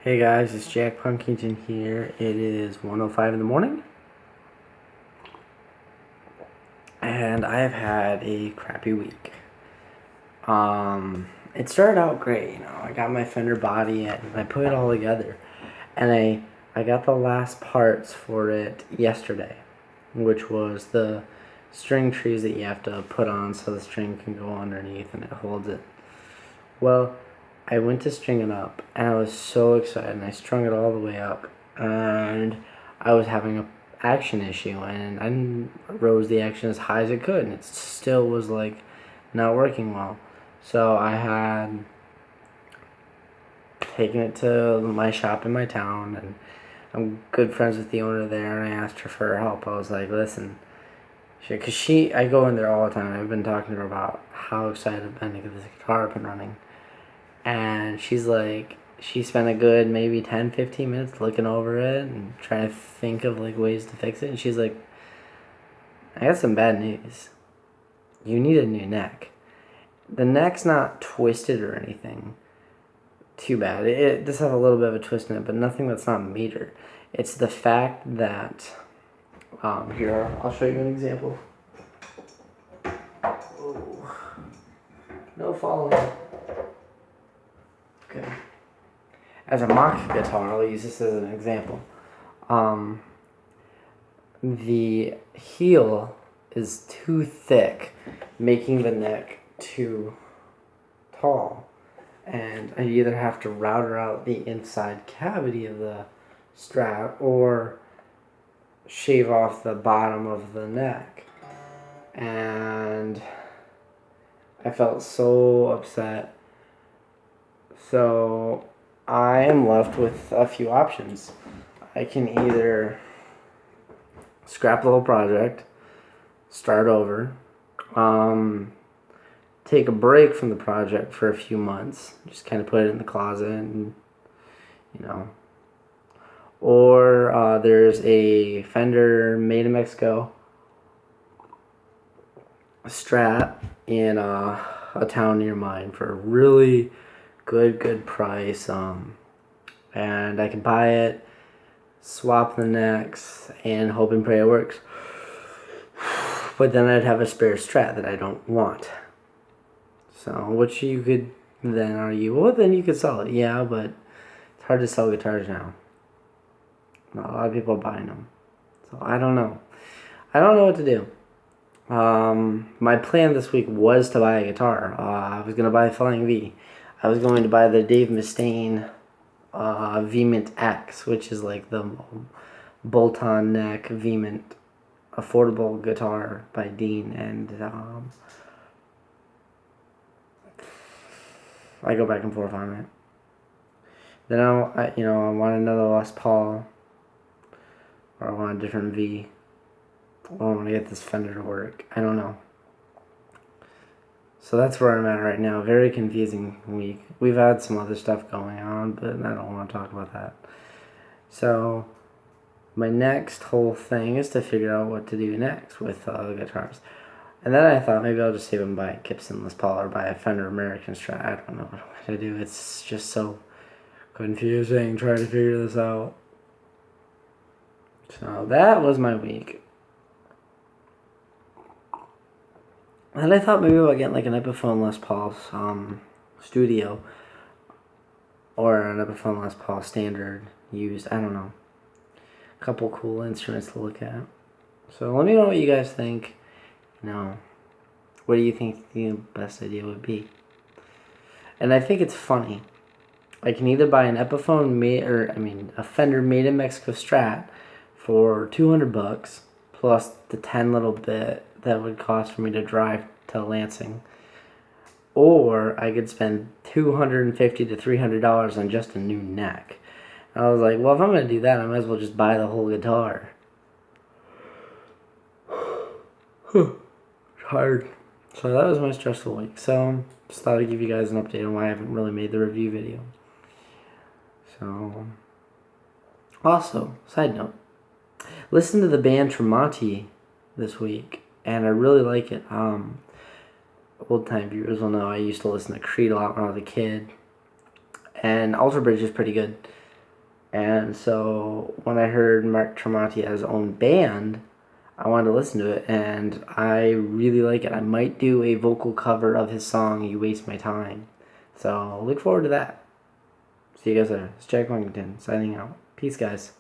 Hey guys, it's Jack Punkington here. It is 1:05 in the morning, and I have had a crappy week. It started out great, I got my fender body and I put it all together, and I got the last parts for it yesterday, which was the string trees that you have to put on so the string can go underneath and it holds it. Well, I went to string it up, and I was so excited, and I strung it all the way up, and I was having a action issue, and I rose the action as high as it could, and it still was like not working well. So I had taken it to my shop in my town, and I'm good friends with the owner there, and I asked her for help. I was like, listen, because I go in there all the time. I've been talking to her about how excited I've been to get this guitar up and running. And she's like, she spent a good maybe 10-15 minutes looking over it and trying to think of like ways to fix it. And she's like, I got some bad news. You need a new neck. The neck's not twisted or anything too bad. It does have a little bit of a twist in it, but nothing that's not meter. It's the fact that, here, I'll show you an example. Oh, no falling. Okay. As a mock guitar, I'll use this as an example. The heel is too thick, making the neck too tall. And I either have to router out the inside cavity of the Strat or shave off the bottom of the neck. And I felt so upset. So I am left with a few options. I can either scrap the whole project, start over, take a break from the project for a few months, just kind of put it in the closet, and or there's a Fender made in Mexico Strat in a town near mine for a really good price, and I can buy it, swap the necks, and hope and pray it works. But then I'd have a spare Strat that I don't want. So, which you could then argue, well, then you could sell it. Yeah, but it's hard to sell guitars now. Not a lot of people are buying them. So, I don't know. I don't know what to do. My plan this week was to buy a guitar. I was going to buy a Flying V. I was going to buy the Dave Mustaine V-Mint X, which is like the bolt-on neck V-Mint affordable guitar by Dean, and I go back and forth on it. Then I want another Les Paul, or I want a different V. Or I want to get this Fender to work. I don't know. So that's where I'm at right now. Very confusing week. We've had some other stuff going on, but I don't want to talk about that. So my next whole thing is to figure out what to do next with guitars. And then I thought maybe I'll just even buy a Gibson Les Paul or buy a Fender American Strat. I don't know what I'm going to do. It's just so confusing trying to figure this out. So that was my week. And I thought maybe about getting like an Epiphone Les Paul Studio, or an Epiphone Les Paul standard used. I don't know. A couple cool instruments to look at. So let me know what you guys think. What do you think the best idea would be? And I think it's funny. I can either buy an Epiphone a Fender made in Mexico Strat for $200 plus the 10 little bit that would cost for me to drive to Lansing, or I could spend $250 to $300 on just a new neck. And I was like, well, if I'm going to do that, I might as well just buy the whole guitar. Hard. So that was my stressful week. So just thought I'd give you guys an update on why I haven't really made the review video. So, also, side note, listen to the band Tremonti this week, and I really like it. Old time viewers will know I used to listen to Creed a lot when I was a kid, and Alter Bridge is pretty good. And so when I heard Mark Tremonti has his own band, I wanted to listen to it, and I really like it. I might do a vocal cover of his song "You Waste My Time." So look forward to that. See you guys later. It's Jack Wellington signing out. Peace, guys.